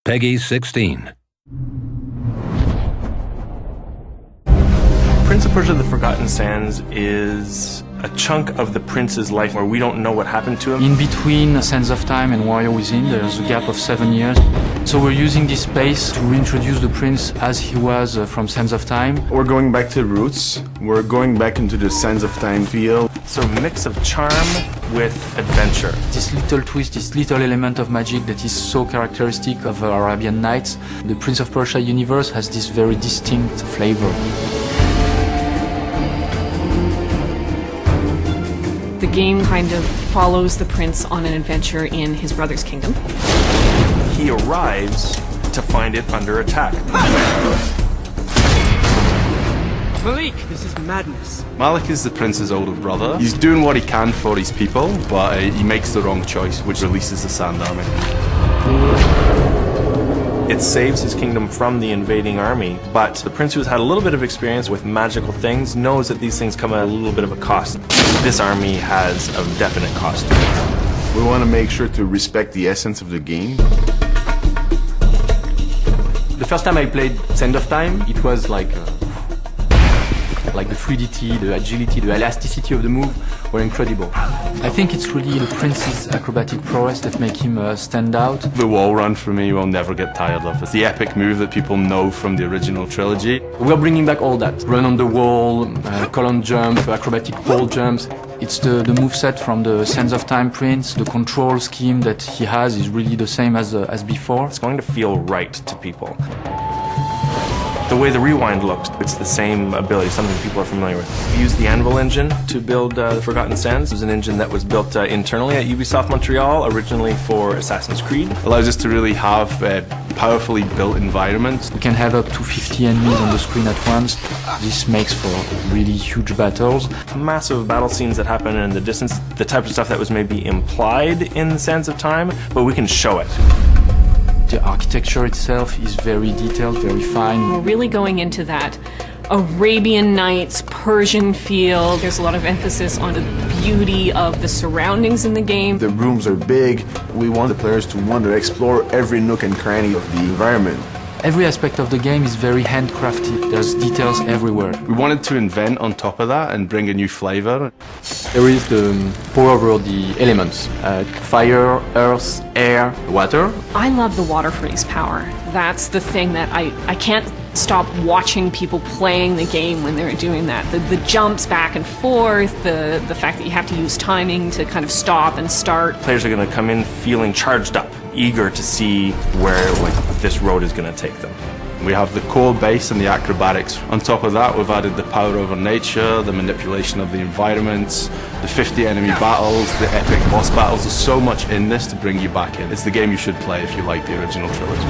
Peggy 16. Prince of Persia: The Forgotten Sands is a chunk of the prince's life where we don't know what happened to him. In between Sands of Time and Warrior Within, there's a gap of 7 years. So we're using this space to reintroduce the prince as he was from Sands of Time. We're going back to roots. We're going back into the Sands of Time feel. So a mix of charm with adventure. This little twist, this little element of magic that is so characteristic of Arabian Nights. The Prince of Persia universe has this very distinct flavor. The game kind of follows the prince on an adventure in his brother's kingdom. He arrives to find it under attack. Malik, this is madness. Malik is the prince's older brother. He's doing what he can for his people, but he makes the wrong choice, which releases the Sand Army. It saves his kingdom from the invading army, but the prince, who's had a little bit of experience with magical things, knows that these things come at a little bit of a cost. This army has a definite cost to it. We want to make sure to respect the essence of the game. The first time I played Sands of Time, it was like the fluidity, the agility, the elasticity of the move were incredible. I think it's really the prince's acrobatic prowess that make him stand out. The wall run for me will never get tired of. It's the epic move that people know from the original trilogy. We're bringing back all that. Run on the wall, column jump, acrobatic pole jumps. It's the moveset from the Sands of Time prince. The control scheme that he has is really the same as before. It's going to feel right to people. The way the rewind looks, it's the same ability, something people are familiar with. We used the Anvil engine to build The Forgotten Sands. It was an engine that was built internally at Ubisoft Montreal, originally for Assassin's Creed. It allows us to really have powerfully built environments. We can have up to 50 enemies on the screen at once. This makes for really huge battles. Massive battle scenes that happen in the distance, the type of stuff that was maybe implied in Sands of Time, but we can show it. The architecture itself is very detailed, very fine. We're really going into that Arabian Nights, Persian feel. There's a lot of emphasis on the beauty of the surroundings in the game. The rooms are big. We want the players to want to explore every nook and cranny of the environment. Every aspect of the game is very handcrafted. There's details everywhere. We wanted to invent on top of that and bring a new flavor. There is the power over the elements. Fire, earth, air, water. I love the water freeze power. That's the thing that I can't stop watching people playing the game when they're doing that. The jumps back and forth, the fact that you have to use timing to kind of stop and start. Players are going to come in feeling charged up, eager to see where this road is going to take them. We have the core base and the acrobatics. On top of that, we've added the power over nature, the manipulation of the environments, the 50 enemy battles, the epic boss battles. There's so much in this to bring you back in. It's the game you should play if you like the original trilogy.